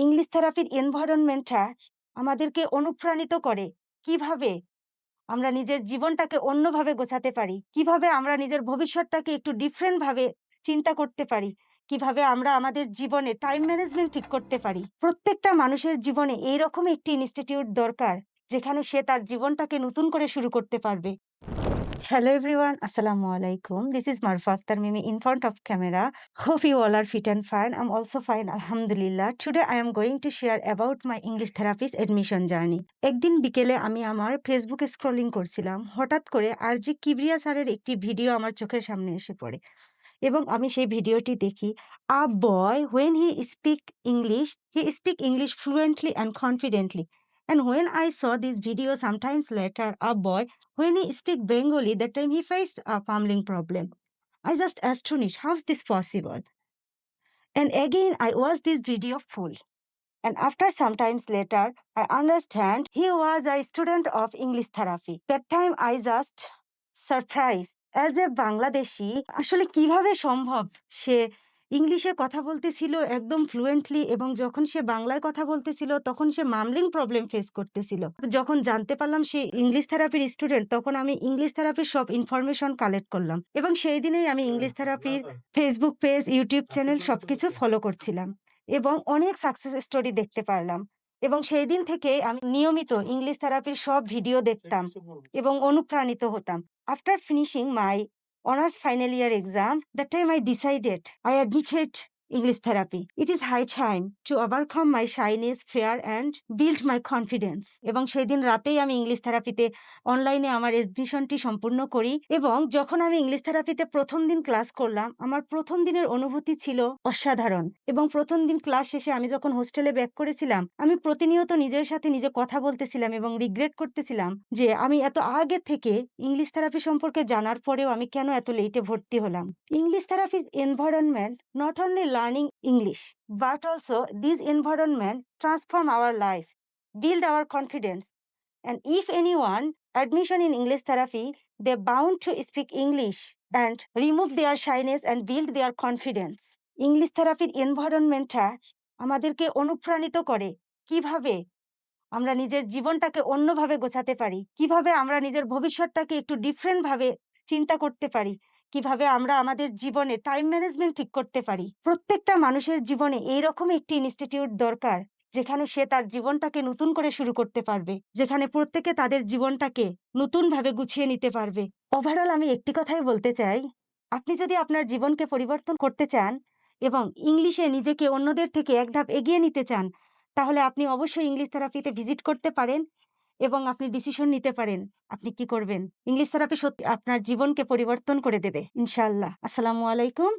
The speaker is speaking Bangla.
ইংলিশ থেরাপির এনভায়রনমেন্টটা আমাদেরকে অনুপ্রাণিত করে কিভাবে আমরা নিজের জীবনটাকে অন্যভাবে গোছাতে পারি, কিভাবে আমরা নিজের ভবিষ্যৎটাকে একটু ডিফারেন্ট ভাবে চিন্তা করতে পারি, কিভাবে আমরা আমাদের জীবনে টাইম ম্যানেজমেন্ট ঠিক করতে পারি। প্রত্যেকটা মানুষের জীবনে এইরকম একটি ইনস্টিটিউট দরকার যেখানে সে তার জীবনটাকে নতুন করে শুরু করতে পারবে। Hello everyone, Assalamu alaikum. This is Marfa Akhtar Mimi in front of camera. Hope you all are fit and fine. I'm also fine, Alhamdulillah. Today I am going to share about my English therapist admission journey. একদিন বিকেলে আমি আমার ফেসবুকে স্ক্রলিং করছিলাম, হঠাৎ করে আরজি কিবরিয়া স্যারের একটি ভিডিও আমার চোখের সামনে এসে পড়ে এবং আমি সেই ভিডিওটি দেখি। A boy when he speak English fluently and confidently. And when I saw this video sometimes later, a boy when he speak Bengali, that time he faced a fumbling problem. I just astonished, how's this possible? And again, I watched this video full. And after some times later, I understand he was a student of English therapy. That time I just surprised. As a Bangladeshi, আসলে কিভাবে সম্ভব সে ইংলিশে কথা বলতেছিল একদম ফ্লুয়েন্টলি, এবং যখন সে বাংলায় কথা বলতেছিল তখন সে মামলিং প্রবলেম ফেস করতেছিল। যখন জানতে পারলাম সে ইংলিশ থেরাপির স্টুডেন্ট, তখন আমি ইংলিশ থেরাপির সব ইনফরমেশন কালেক্ট করলাম এবং সেই দিনেই আমি ইংলিশ থেরাপির ফেসবুক পেজ, ইউটিউব চ্যানেল সবকিছু ফলো করছিলাম এবং অনেক সাকসেস স্টোরি দেখতে পারলাম। এবং সেই দিন থেকে আমি নিয়মিত ইংলিশ থেরাপির সব ভিডিও দেখতাম এবং অনুপ্রাণিত হতাম। After finishing my honors final year exam, that time I decided I admitted English therapy. It is high time to overcome my shyness, fear and build my confidence. এবং সেই দিন রাতেই আমি ইংলিশ থেরাপিতে অনলাইনে আমার এডমিশনটি সম্পূর্ণ করি এবং যখন আমি ইংলিশ থেরাপিতে প্রথম দিন ক্লাস করলাম, আমার প্রথম দিনের অনুভূতি ছিল অসাধারণ। এবং প্রথম দিন ক্লাস শেষে আমি যখন হোস্টেলে ব্যাক করেছিলাম, আমি প্রতিনিয়ত নিজের সাথে নিজে কথা বলতেছিলাম এবং রিগ্রেট করতেছিলাম যে আমি এত আগে থেকে ইংলিশ থেরাপি সম্পর্কে জানার পরেও আমি কেন এত লেটে ভর্তি হলাম। ইংলিশ থেরাপির environment not only learning English but also this environment transform our life, build our confidence. And if anyone admission in English therapy, they're bound to speak English and remove their shyness and build their confidence. English থেরাপির এনভায়রনমেন্টটা আমাদেরকে অনুপ্রাণিত করে কিভাবে আমরা নিজের জীবনটাকে অন্যভাবে গোছাতে পারি, কিভাবে আমরা নিজের ভবিষ্যৎটাকে একটু ডিফারেন্ট ভাবে চিন্তা করতে পারি, কিভাবে আমরা আমাদের জীবনে টাইম ম্যানেজমেন্ট ঠিক করতে পারি। প্রত্যেকটা মানুষের জীবনে এইরকম একটি ইনস্টিটিউট দরকার যেখানে সে তার জীবনটাকে নতুন করে শুরু করতে পারবে, যেখানে প্রত্যেকে তাদের জীবনটাকে নতুনভাবে গুছিয়ে নিতে পারবে। ওভারঅল আমি একটি কথাই বলতে চাই, আপনি যদি আপনার জীবনকে পরিবর্তন করতে চান এবং ইংলিশে নিজেকে অন্যদের থেকে এক ধাপ এগিয়ে নিতে চান, তাহলে আপনি অবশ্যই ইংলিশ থেরাপিতে ভিজিট করতে পারেন এবং আপনি ডিসিশন নিতে পারেন আপনি কি করবেন। ইংলিশ থেরাপি সত্যি আপনার জীবনকে পরিবর্তন করে দেবে ইনশাআল্লাহ। আসসালামু আলাইকুম।